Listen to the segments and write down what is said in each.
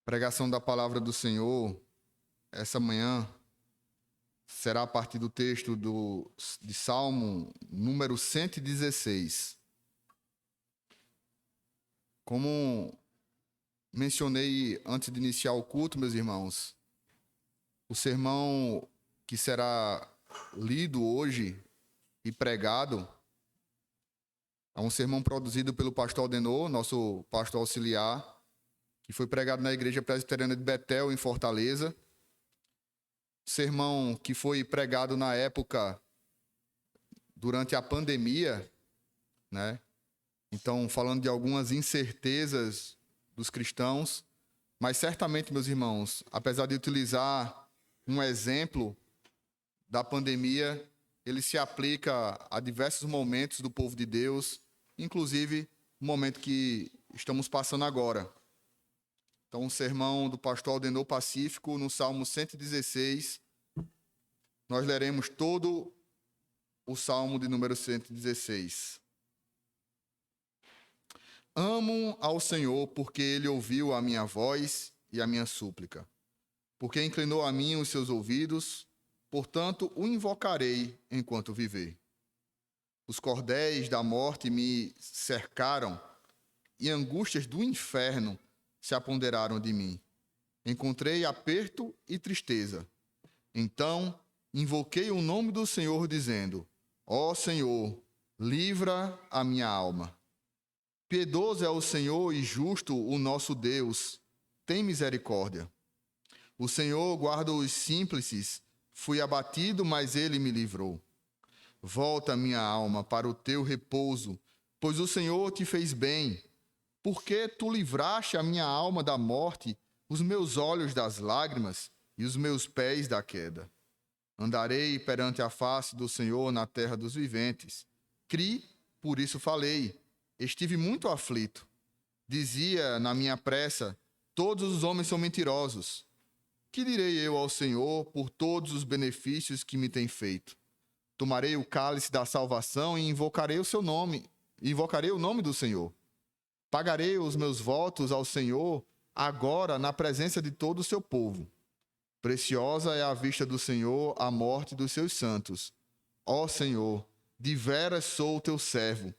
Pregação da palavra do Senhor, essa manhã, será a partir do texto de Salmo número 116. Como mencionei antes de iniciar o culto, meus irmãos, o sermão que será lido hoje e pregado é um sermão produzido pelo pastor Aldenor, nosso pastor auxiliar, que foi pregado na Igreja Presbiteriana de Betel, em Fortaleza. Sermão que foi pregado na época, durante a pandemia, né? Então, falando de algumas incertezas dos cristãos, mas certamente, meus irmãos, apesar de utilizar um exemplo da pandemia, ele se aplica a diversos momentos do povo de Deus, inclusive o momento que estamos passando agora. Então, um sermão do pastor Aldenor Pacífico, no Salmo 116, nós leremos todo o Salmo de número 116. Amo ao Senhor, porque Ele ouviu a minha voz e a minha súplica. Porque inclinou a mim os seus ouvidos, portanto, o invocarei enquanto viver. Os cordéis da morte me cercaram e angústias do inferno se apoderaram de mim. Encontrei aperto e tristeza. Então, invoquei o nome do Senhor, dizendo: Ó Senhor, livra a minha alma. Piedoso é o Senhor e justo o nosso Deus, tem misericórdia. O Senhor guarda os simples, fui abatido, mas ele me livrou. Volta, minha alma, para o teu repouso, pois o Senhor te fez bem. Porque tu livraste a minha alma da morte, os meus olhos das lágrimas e os meus pés da queda. Andarei perante a face do Senhor na terra dos viventes. Cri, por isso falei. Estive muito aflito. Dizia na minha pressa: todos os homens são mentirosos. Que direi eu ao Senhor por todos os benefícios que me tem feito? Tomarei o cálice da salvação e invocarei o seu nome, invocarei o nome do Senhor. Pagarei os meus votos ao Senhor agora na presença de todo o seu povo. Preciosa é à vista do Senhor a morte dos seus santos. Ó Senhor, de veras sou teu servo,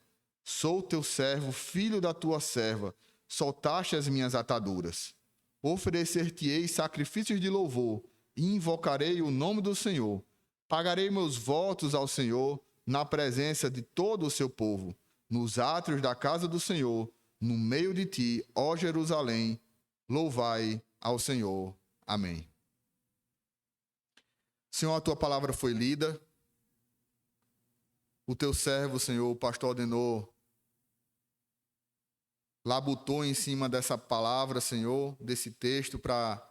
filho da tua serva, soltaste as minhas ataduras. Oferecer-te-ei sacrifícios de louvor e invocarei o nome do Senhor. Pagarei meus votos ao Senhor na presença de todo o seu povo, nos átrios da casa do Senhor, no meio de ti, ó Jerusalém, louvai ao Senhor. Amém. Senhor, a tua palavra foi lida. O teu servo, Senhor, o pastor Aldenor, labutou em cima dessa palavra, Senhor, desse texto, para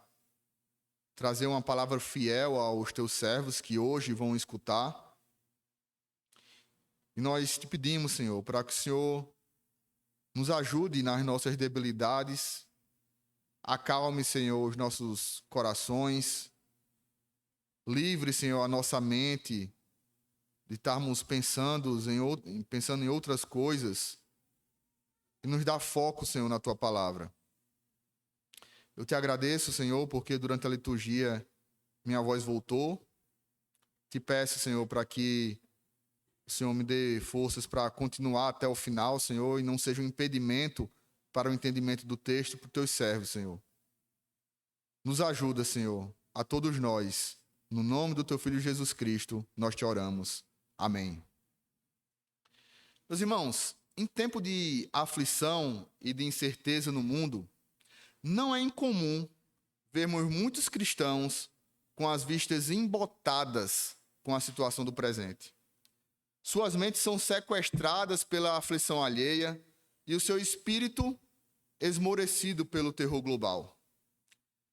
trazer uma palavra fiel aos teus servos que hoje vão escutar. E nós te pedimos, Senhor, para que o Senhor nos ajude nas nossas debilidades, acalme, Senhor, os nossos corações, livre, Senhor, a nossa mente de estarmos pensando em outras coisas, e nos dá foco, Senhor, na tua palavra. Eu te agradeço, Senhor, porque durante a liturgia minha voz voltou. Te peço, Senhor, para que o Senhor me dê forças para continuar até o final, Senhor, e não seja um impedimento para o entendimento do texto para os teus servos, Senhor. Nos ajuda, Senhor, a todos nós. No nome do teu Filho Jesus Cristo, nós te oramos. Amém. Meus irmãos, em tempo de aflição e de incerteza no mundo, não é incomum vermos muitos cristãos com as vistas embotadas com a situação do presente. Suas mentes são sequestradas pela aflição alheia e o seu espírito esmorecido pelo terror global.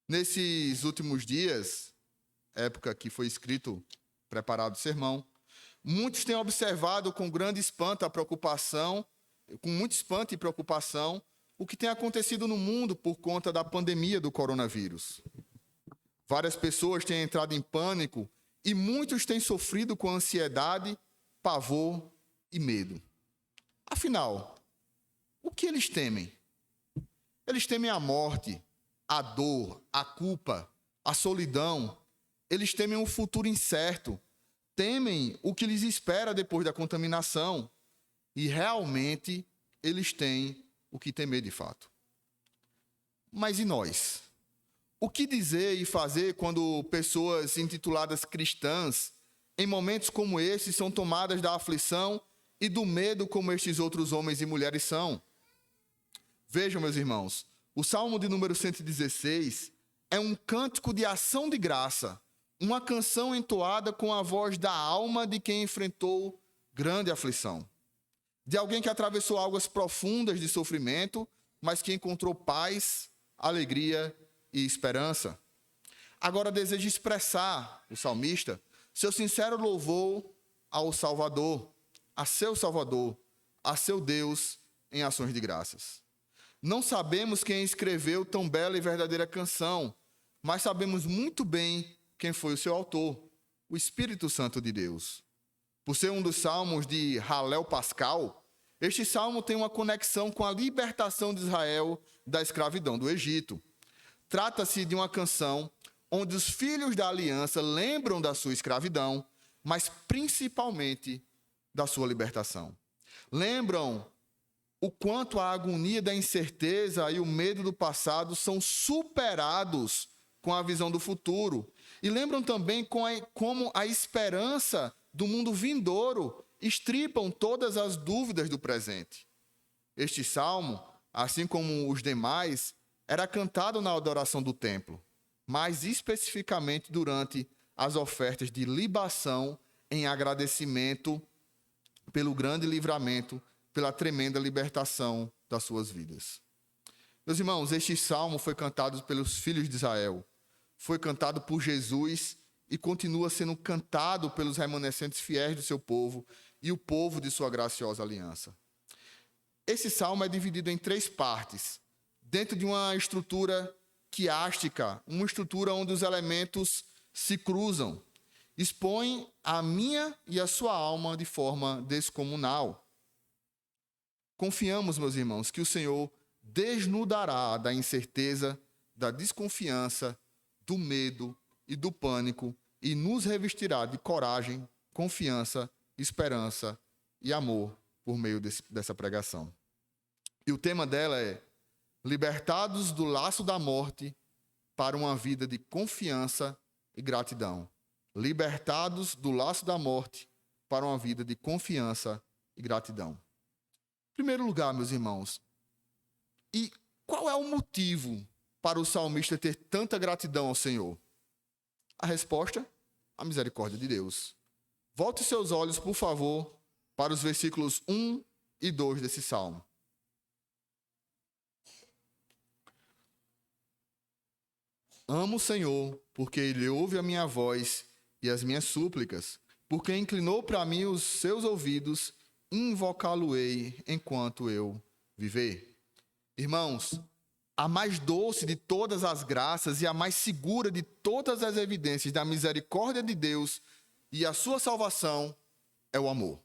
Nesses últimos dias, época que foi escrito, preparado o sermão, muitos têm observado com grande espanto com muito espanto e preocupação, o que tem acontecido no mundo por conta da pandemia do coronavírus. Várias pessoas têm entrado em pânico e muitos têm sofrido com ansiedade, pavor e medo. Afinal, o que eles temem? Eles temem a morte, a dor, a culpa, a solidão. Eles temem um futuro incerto, temem o que lhes espera depois da contaminação. E realmente eles têm o que temer de fato. Mas e nós? O que dizer e fazer quando pessoas intituladas cristãs, em momentos como esse, são tomadas da aflição e do medo como estes outros homens e mulheres são? Vejam, meus irmãos, o Salmo de número 116 é um cântico de ação de graça, uma canção entoada com a voz da alma de quem enfrentou grande aflição, de alguém que atravessou águas profundas de sofrimento, mas que encontrou paz, alegria e esperança. Agora deseja expressar, o salmista, seu sincero louvor ao Salvador, a seu Deus, em ações de graças. Não sabemos quem escreveu tão bela e verdadeira canção, mas sabemos muito bem quem foi o seu autor, o Espírito Santo de Deus. Por ser um dos salmos de Halel Pascal, este salmo tem uma conexão com a libertação de Israel da escravidão do Egito. Trata-se de uma canção onde os filhos da aliança lembram da sua escravidão, mas principalmente da sua libertação. Lembram o quanto a agonia da incerteza e o medo do passado são superados com a visão do futuro. E lembram também como a esperança do mundo vindouro estripam todas as dúvidas do presente. Este salmo, assim como os demais, era cantado na adoração do templo, mais especificamente durante as ofertas de libação em agradecimento pelo grande livramento, pela tremenda libertação das suas vidas. Meus irmãos, este salmo foi cantado pelos filhos de Israel, foi cantado por Jesus e continua sendo cantado pelos remanescentes fiéis do seu povo e o povo de sua graciosa aliança. Esse salmo é dividido em 3 partes, dentro de uma estrutura quiástica, uma estrutura onde os elementos se cruzam, expõe a minha e a sua alma de forma descomunal. Confiamos, meus irmãos, que o Senhor desnudará da incerteza, da desconfiança, do medo e do pânico e nos revestirá de coragem, confiança, esperança e amor por meio dessa pregação. E o tema dela é libertados do laço da morte para uma vida de confiança e gratidão. Libertados do laço da morte para uma vida de confiança e gratidão. Em primeiro lugar, meus irmãos, e qual é o motivo para o salmista ter tanta gratidão ao Senhor? A resposta? A misericórdia de Deus. Volte seus olhos, por favor, para os versículos 1 e 2 desse salmo. Amo o Senhor, porque Ele ouve a minha voz e as minhas súplicas, porque inclinou para mim os seus ouvidos, invocá-lo-ei enquanto eu viver. Irmãos, a mais doce de todas as graças e a mais segura de todas as evidências da misericórdia de Deus e a sua salvação é o amor.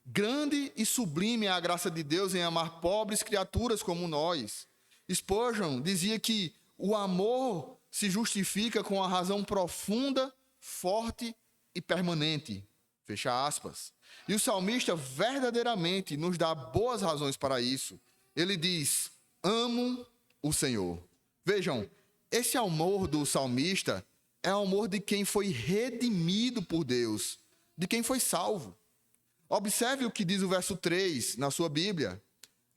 Grande e sublime é a graça de Deus em amar pobres criaturas como nós. Spurgeon dizia que o amor se justifica com a razão profunda, forte e permanente. Fecha aspas. E o salmista verdadeiramente nos dá boas razões para isso. Ele diz, amo o Senhor. Vejam, esse amor do salmista é o amor de quem foi redimido por Deus, de quem foi salvo. Observe o que diz o verso 3 na sua Bíblia.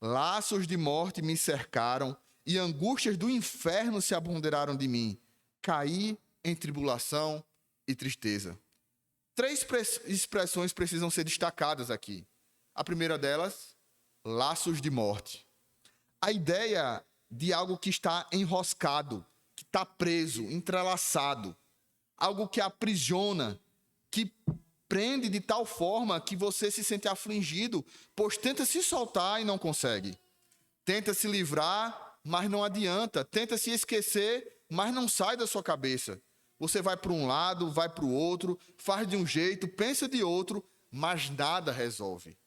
Laços de morte me cercaram e angústias do inferno se apoderaram de mim. Caí em tribulação e tristeza. 3 expressões precisam ser destacadas aqui. A primeira delas, laços de morte. A ideia de algo que está enroscado, que está preso, entrelaçado. Algo que aprisiona, que prende de tal forma que você se sente afligido, pois tenta se soltar e não consegue. Tenta se livrar, mas não adianta. Tenta se esquecer, mas não sai da sua cabeça. Você vai para um lado, vai para o outro, faz de um jeito, pensa de outro, mas nada resolve.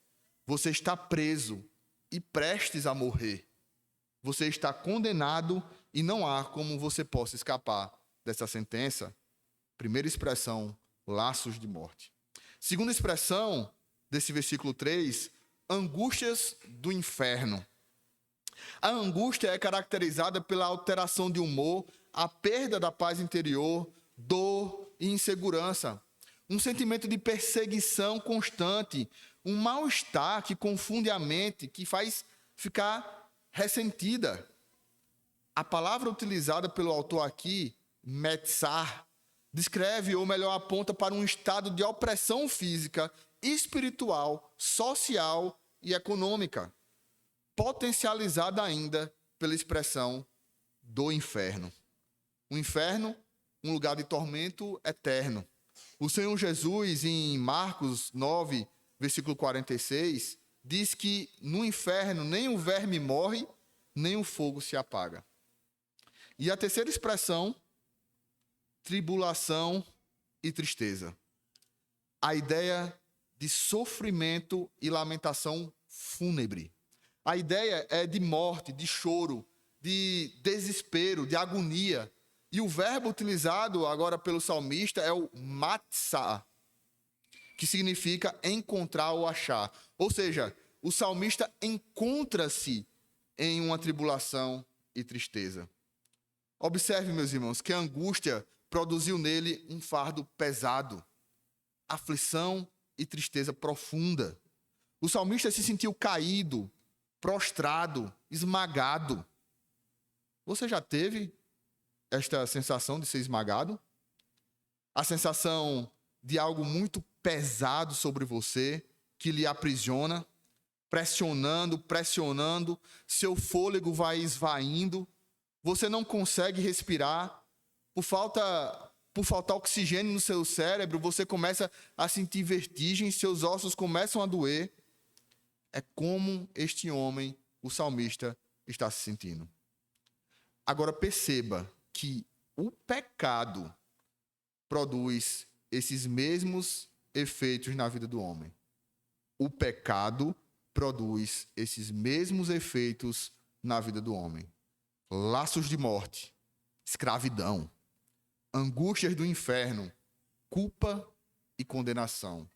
Você está preso e prestes a morrer. Você está condenado e não há como você possa escapar dessa sentença. Primeira expressão, laços de morte. Segunda expressão desse versículo 3, angústias do inferno. A angústia é caracterizada pela alteração de humor, a perda da paz interior, dor e insegurança. Um sentimento de perseguição constante, um mal-estar que confunde a mente, que faz ficar ressentida. A palavra utilizada pelo autor aqui, metzar, descreve, ou melhor, aponta para um estado de opressão física, espiritual, social e econômica, potencializada ainda pela expressão do inferno. O inferno, um lugar de tormento eterno. O Senhor Jesus, em Marcos 9, versículo 46, diz que no inferno nem o verme morre, nem o fogo se apaga. E a terceira expressão, tribulação e tristeza. A ideia de sofrimento e lamentação fúnebre. A ideia é de morte, de choro, de desespero, de agonia. E o verbo utilizado agora pelo salmista é o matzah, que significa encontrar ou achar. Ou seja, o salmista encontra-se em uma tribulação e tristeza. Observe, meus irmãos, que a angústia produziu nele um fardo pesado, aflição e tristeza profunda. O salmista se sentiu caído, prostrado, esmagado. Você já teve esta sensação de ser esmagado? A sensação de algo muito pesado sobre você, que lhe aprisiona, pressionando, seu fôlego vai esvaindo, você não consegue respirar, por faltar oxigênio no seu cérebro, você começa a sentir vertigem, seus ossos começam a doer. É como este homem, o salmista, está se sentindo. Agora perceba que o pecado produz esses mesmos efeitos na vida do homem. O pecado produz esses mesmos efeitos na vida do homem. Laços de morte, escravidão, angústias do inferno, culpa e condenação,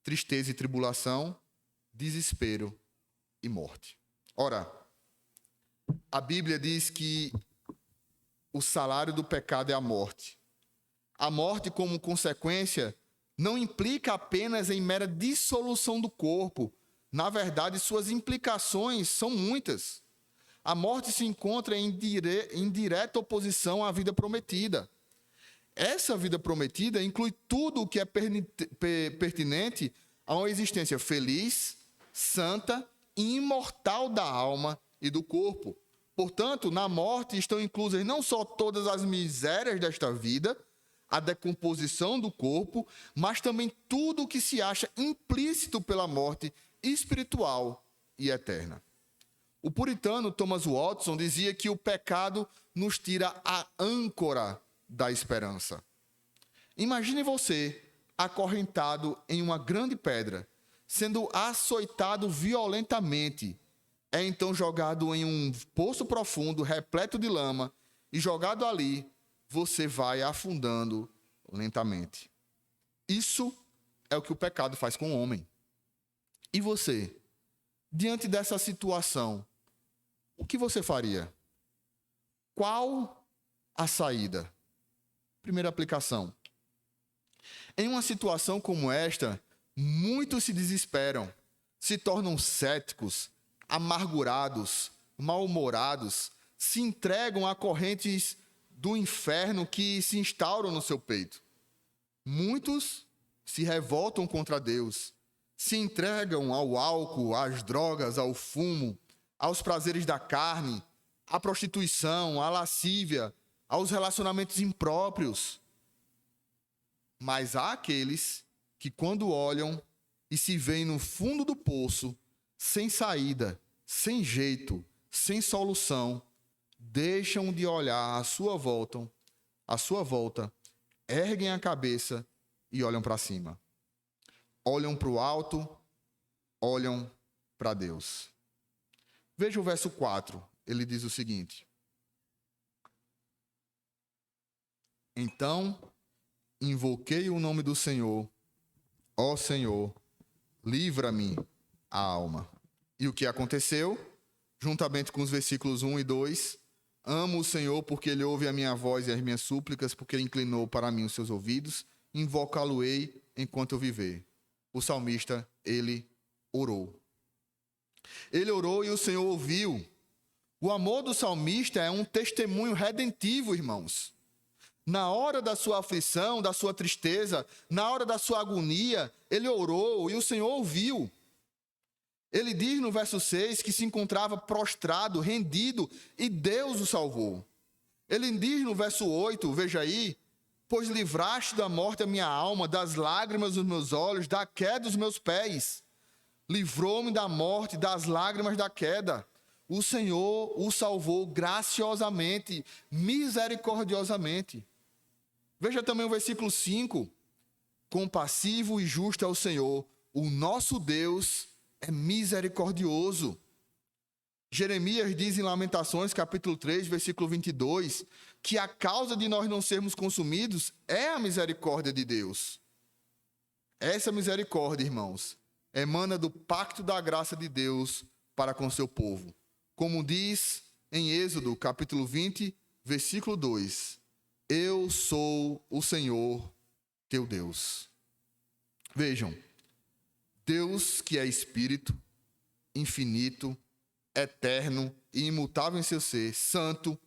tristeza e tribulação, desespero e morte. Ora, a Bíblia diz que o salário do pecado é a morte. A morte, como consequência, não implica apenas em mera dissolução do corpo. Na verdade, suas implicações são muitas. A morte se encontra em direta oposição à vida prometida. Essa vida prometida inclui tudo o que é pertinente a uma existência feliz, santa e imortal da alma e do corpo. Portanto, na morte estão inclusas não só todas as misérias desta vida, a decomposição do corpo, mas também tudo o que se acha implícito pela morte espiritual e eterna. O puritano Thomas Watson dizia que o pecado nos tira a âncora da esperança. Imagine você acorrentado em uma grande pedra, sendo açoitado violentamente. É então jogado em um poço profundo, repleto de lama, e jogado ali, você vai afundando lentamente. Isso é o que o pecado faz com o homem. E você, diante dessa situação, o que você faria? Qual a saída? Primeira aplicação. Em uma situação como esta, muitos se desesperam, se tornam céticos, amargurados, mal-humorados, se entregam a correntes do inferno que se instauram no seu peito. Muitos se revoltam contra Deus, se entregam ao álcool, às drogas, ao fumo, aos prazeres da carne, à prostituição, à lascívia, aos relacionamentos impróprios. Mas há aqueles que, quando olham e se veem no fundo do poço, sem saída, sem jeito, sem solução, deixam de olhar à sua volta, erguem a cabeça e olham para cima. Olham para o alto, olham para Deus. Veja o verso 4, ele diz o seguinte: Então invoquei o nome do Senhor. Ó Senhor, livra-me a alma. E o que aconteceu? Juntamente com os versículos 1 e 2, amo o Senhor porque ele ouve a minha voz e as minhas súplicas, porque ele inclinou para mim os seus ouvidos, invocá-lo-ei enquanto eu viver. O salmista, ele orou. Ele orou e o Senhor ouviu. O amor do salmista é um testemunho redentivo, irmãos. Na hora da sua aflição, da sua tristeza, na hora da sua agonia, ele orou e o Senhor ouviu. Ele diz no verso 6 que se encontrava prostrado, rendido, e Deus o salvou. Ele diz no verso 8, veja aí, pois livraste da morte a minha alma, das lágrimas dos meus olhos, da queda dos meus pés. Livrou-me da morte, das lágrimas da queda. O Senhor o salvou graciosamente, misericordiosamente. Veja também o versículo 5. Compassivo e justo é o Senhor, o nosso Deus é misericordioso. Jeremias diz em Lamentações, capítulo 3, versículo 22, que a causa de nós não sermos consumidos é a misericórdia de Deus. Essa misericórdia, irmãos, emana do pacto da graça de Deus para com seu povo. Como diz em Êxodo, capítulo 20, versículo 2, eu sou o Senhor, teu Deus. Vejam, Deus que é Espírito, infinito, eterno e imutável em seu ser, santo,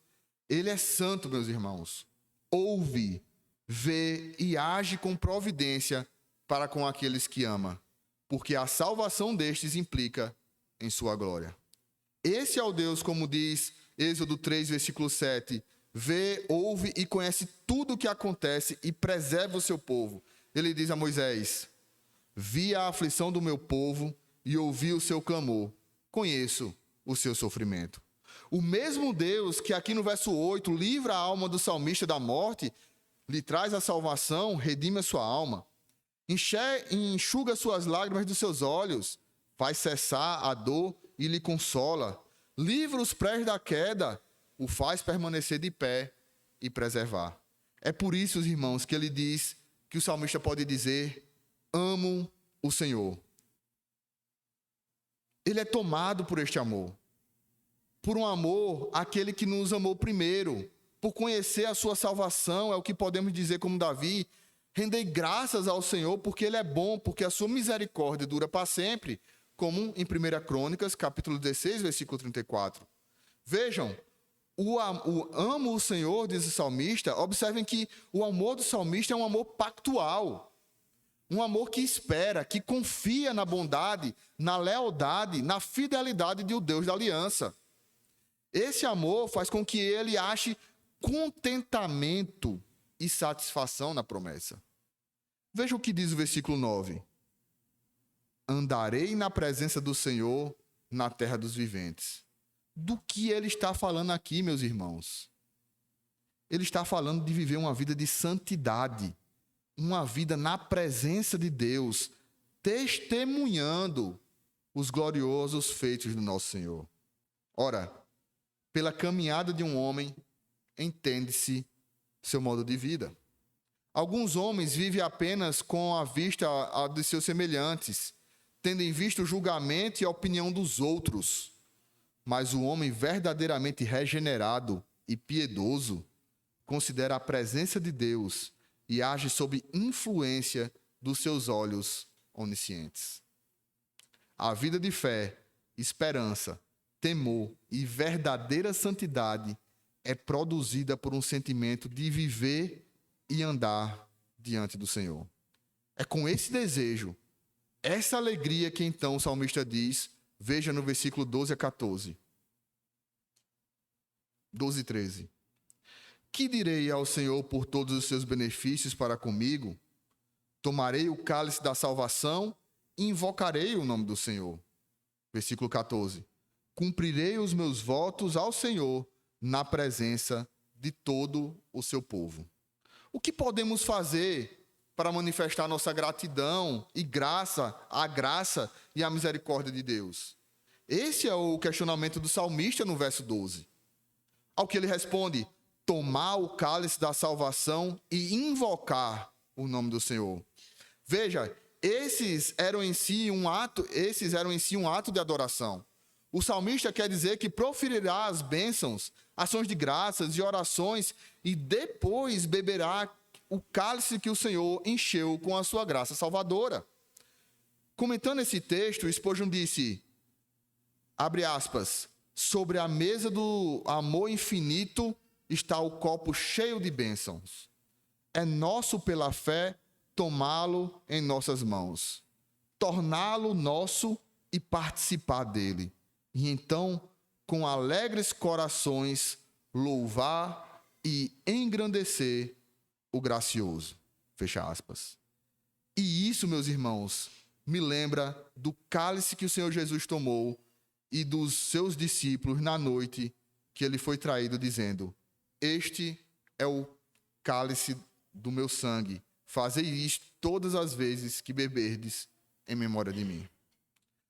ele é santo, meus irmãos. Ouve, vê e age com providência para com aqueles que ama, porque a salvação destes implica em sua glória. Esse é o Deus, como diz Êxodo 3, versículo 7, vê, ouve e conhece tudo o que acontece e preserva o seu povo. Ele diz a Moisés, vi a aflição do meu povo e ouvi o seu clamor, conheço o seu sofrimento. O mesmo Deus que aqui no verso 8 livra a alma do salmista da morte, lhe traz a salvação, redime a sua alma, enxuga suas lágrimas dos seus olhos, faz cessar a dor e lhe consola, livra os pés da queda, o faz permanecer de pé e preservar. É por isso, irmãos, que ele diz que o salmista pode dizer, amo o Senhor. Ele é tomado por este amor. Por um amor, aquele que nos amou primeiro. Por conhecer a sua salvação, é o que podemos dizer como Davi, rendei graças ao Senhor porque ele é bom, porque a sua misericórdia dura para sempre, como em 1 Crônicas, capítulo 16, versículo 34. Vejam, amo o Senhor, diz o salmista, observem que o amor do salmista é um amor pactual. Um amor que espera, que confia na bondade, na lealdade, na fidelidade de o Deus da aliança. Esse amor faz com que ele ache contentamento e satisfação na promessa. Veja o que diz o versículo 9. Andarei na presença do Senhor na terra dos viventes. Do que ele está falando aqui, meus irmãos? Ele está falando de viver uma vida de santidade, uma vida na presença de Deus, testemunhando os gloriosos feitos do nosso Senhor. Ora, pela caminhada de um homem, entende-se seu modo de vida. Alguns homens vivem apenas com a vista de seus semelhantes, tendo em vista o julgamento e a opinião dos outros. Mas o homem verdadeiramente regenerado e piedoso considera a presença de Deus e age sob influência dos seus olhos oniscientes. A vida de fé, esperança, temor e verdadeira santidade é produzida por um sentimento de viver e andar diante do Senhor. É com esse desejo, essa alegria que então o salmista diz, veja no versículo 12 a 14. 12 e 13. Que direi ao Senhor por todos os seus benefícios para comigo? Tomarei o cálice da salvação e invocarei o nome do Senhor. Versículo 14. Cumprirei os meus votos ao Senhor na presença de todo o seu povo. O que podemos fazer para manifestar nossa gratidão e a graça e a misericórdia de Deus? Esse é o questionamento do salmista no verso 12. Ao que ele responde, tomar o cálice da salvação e invocar o nome do Senhor. Veja, esses eram em si um ato de adoração. O salmista quer dizer que proferirá as bênçãos, ações de graças e orações, e depois beberá o cálice que o Senhor encheu com a sua graça salvadora. Comentando esse texto, Spurgeon disse, abre aspas, sobre a mesa do amor infinito está o copo cheio de bênçãos. É nosso pela fé tomá-lo em nossas mãos, torná-lo nosso e participar dele. E então, com alegres corações, louvar e engrandecer o gracioso. Fecha aspas. E isso, meus irmãos, me lembra do cálice que o Senhor Jesus tomou e dos seus discípulos na noite que ele foi traído, dizendo, este é o cálice do meu sangue. Fazei isto todas as vezes que beberdes em memória de mim.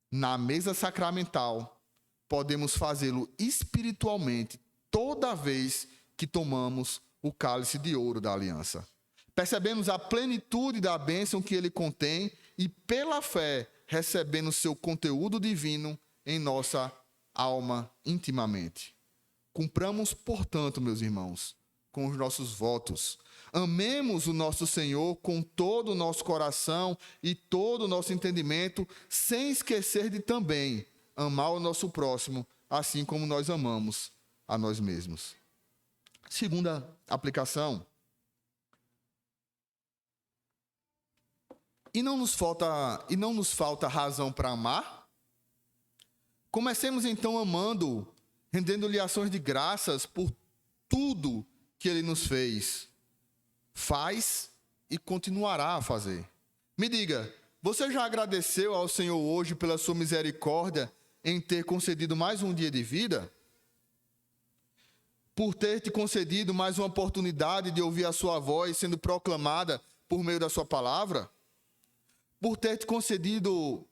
Na mesa sacramental, podemos fazê-lo espiritualmente toda vez que tomamos o cálice de ouro da aliança. Percebemos a plenitude da bênção que ele contém e, pela fé, recebendo seu conteúdo divino em nossa alma intimamente. Cumpramos, portanto, meus irmãos, com os nossos votos. Amemos o nosso Senhor com todo o nosso coração e todo o nosso entendimento, sem esquecer de também amar o nosso próximo, assim como nós amamos a nós mesmos. Segunda aplicação. E não nos falta razão para amar? Comecemos então amando, rendendo-lhe ações de graças por tudo que ele nos fez, faz e continuará a fazer. Me diga, você já agradeceu ao Senhor hoje pela sua misericórdia em ter concedido mais um dia de vida? Por ter te concedido mais uma oportunidade de ouvir a sua voz sendo proclamada por meio da sua palavra? Por ter te concedido...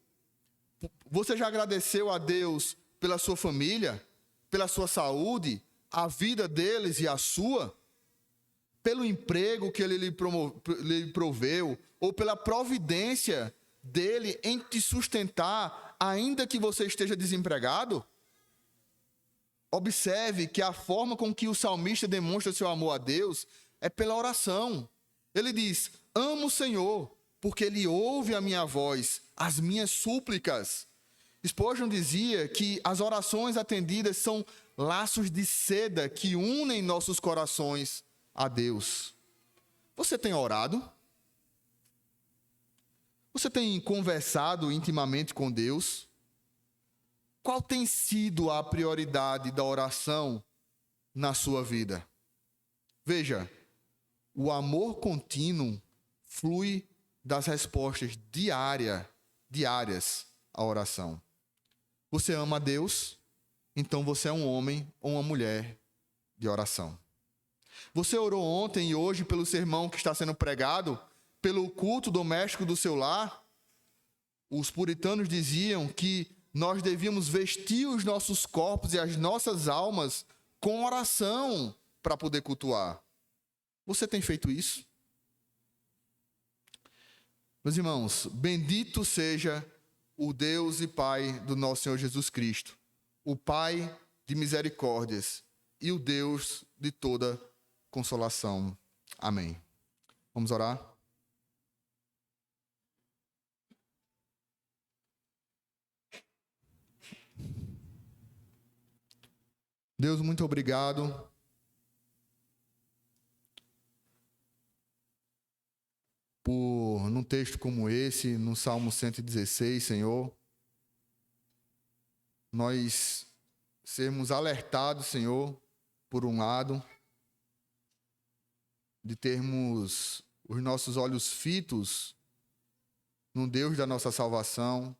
Você já agradeceu a Deus pela sua família, pela sua saúde, a vida deles e a sua? Pelo emprego que ele lhe proveu, ou pela providência dele em te sustentar, ainda que você esteja desempregado? Observe que a forma com que o salmista demonstra seu amor a Deus é pela oração. Ele diz, amo o Senhor, porque ele ouve a minha voz, as minhas súplicas. Spurgeon dizia que as orações atendidas são laços de seda que unem nossos corações a Deus. Você tem orado? Você tem conversado intimamente com Deus? Qual tem sido a prioridade da oração na sua vida? Veja, o amor contínuo flui das respostas diárias à oração. Você ama a Deus? Então você é um homem ou uma mulher de oração. Você orou ontem e hoje pelo sermão que está sendo pregado, pelo culto doméstico do seu lar? Os puritanos diziam que nós devíamos vestir os nossos corpos e as nossas almas com oração para poder cultuar. Você tem feito isso? Meus irmãos, bendito seja o Deus e Pai do nosso Senhor Jesus Cristo, o Pai de misericórdias e o Deus de toda consolação. Amém. Vamos orar? Deus, muito obrigado por, num texto como esse, no Salmo 116, Senhor, nós sermos alertados, Senhor, por um lado, de termos os nossos olhos fitos no Deus da nossa salvação,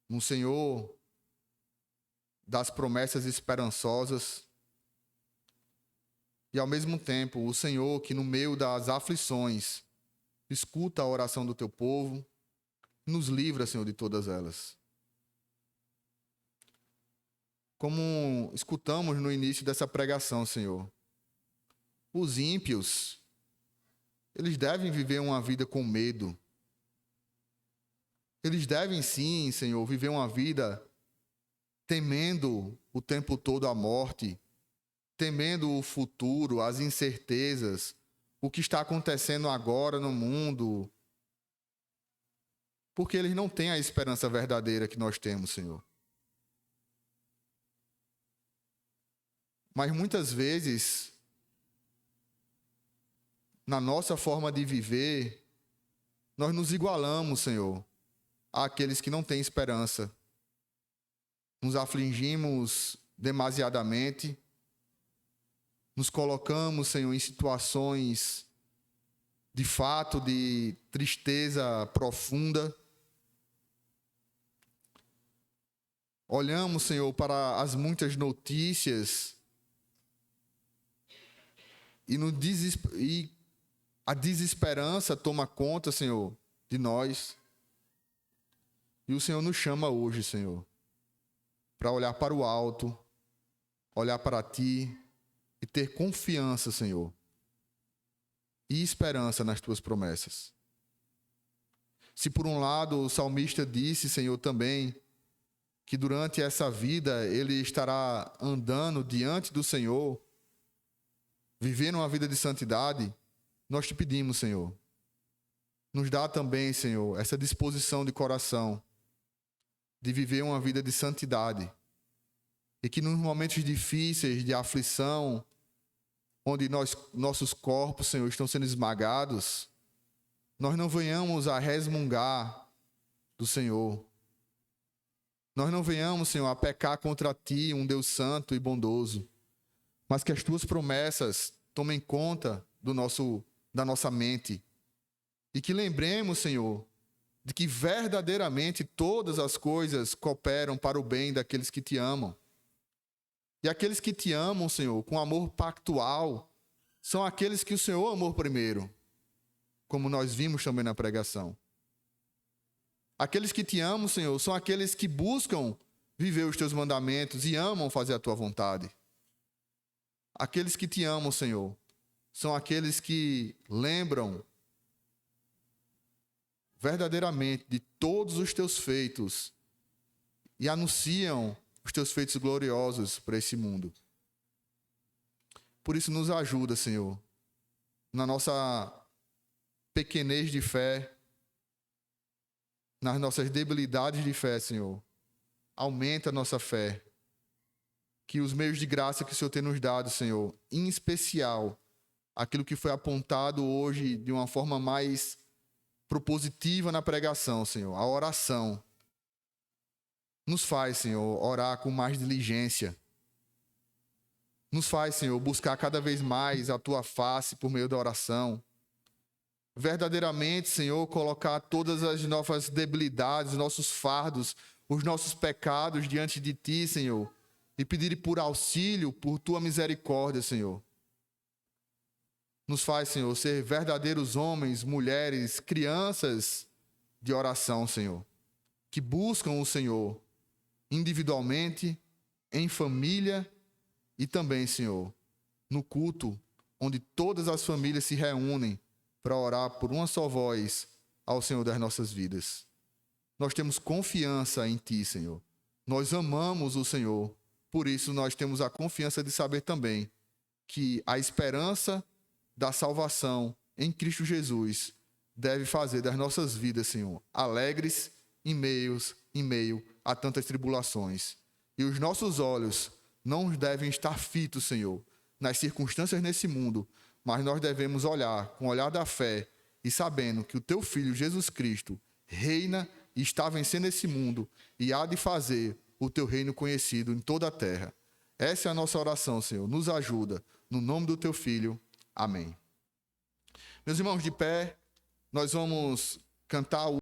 no Senhor das promessas esperançosas, e ao mesmo tempo o Senhor que no meio das aflições escuta a oração do teu povo, nos livra, Senhor, de todas elas. Como escutamos no início dessa pregação, Senhor, Os ímpios, eles devem viver uma vida com medo. Eles devem sim, Senhor, viver uma vida temendo o tempo todo a morte, temendo o futuro, as incertezas, o que está acontecendo agora no mundo, porque eles não têm a esperança verdadeira que nós temos, Senhor. Mas muitas vezes, na nossa forma de viver, nós nos igualamos, Senhor, àqueles que não têm esperança. Nos afligimos demasiadamente, nos colocamos, Senhor, em situações de fato de tristeza profunda. Olhamos, Senhor, para as muitas notícias e a desesperança toma conta, Senhor, de nós. E o Senhor nos chama hoje, Senhor, para olhar para o alto, olhar para Ti e ter confiança, Senhor, e esperança nas Tuas promessas. Se por um lado o salmista disse, Senhor, também, que durante essa vida ele estará andando diante do Senhor, vivendo uma vida de santidade, nós te pedimos, Senhor, nos dá também, Senhor, essa disposição de coração de viver uma vida de santidade e que nos momentos difíceis de aflição, onde nossos corpos, Senhor, estão sendo esmagados, nós não venhamos a resmungar do Senhor. Nós não venhamos, Senhor, a pecar contra Ti, um Deus santo e bondoso, mas que as Tuas promessas tomem conta da nossa mente e que lembremos, Senhor, de que verdadeiramente todas as coisas cooperam para o bem daqueles que Te amam. E aqueles que Te amam, Senhor, com amor pactual, são aqueles que o Senhor amou primeiro, como nós vimos também na pregação. Aqueles que Te amam, Senhor, são aqueles que buscam viver os Teus mandamentos e amam fazer a Tua vontade. Aqueles que Te amam, Senhor, são aqueles que lembram verdadeiramente de todos os Teus feitos e anunciam os Teus feitos gloriosos para esse mundo. Por isso nos ajuda, Senhor, na nossa pequenez de fé, nas nossas debilidades de fé, Senhor. Aumenta a nossa fé. Que os meios de graça que o Senhor tem nos dado, Senhor, em especial, aquilo que foi apontado hoje de uma forma mais propositiva na pregação, Senhor, a oração. Nos faz, Senhor, orar com mais diligência. Nos faz, Senhor, buscar cada vez mais a Tua face por meio da oração. Verdadeiramente, Senhor, colocar todas as nossas debilidades, nossos fardos, os nossos pecados diante de Ti, Senhor, e pedir por auxílio, por Tua misericórdia, Senhor. Nos faz, Senhor, ser verdadeiros homens, mulheres, crianças de oração, Senhor, que buscam o Senhor individualmente, em família e também, Senhor, no culto, onde todas as famílias se reúnem para orar por uma só voz ao Senhor das nossas vidas. Nós temos confiança em Ti, Senhor. Nós amamos o Senhor. Por isso, nós temos a confiança de saber também que a esperança da salvação em Cristo Jesus deve fazer das nossas vidas, Senhor, alegres em meio a tantas tribulações. E os nossos olhos não devem estar fitos, Senhor, nas circunstâncias nesse mundo, mas nós devemos olhar com o olhar da fé e sabendo que o Teu Filho, Jesus Cristo, reina e está vencendo esse mundo e há de fazer o Teu reino conhecido em toda a terra. Essa é a nossa oração, Senhor. Nos ajuda. No nome do Teu Filho. Amém. Meus irmãos, de pé, nós vamos cantar o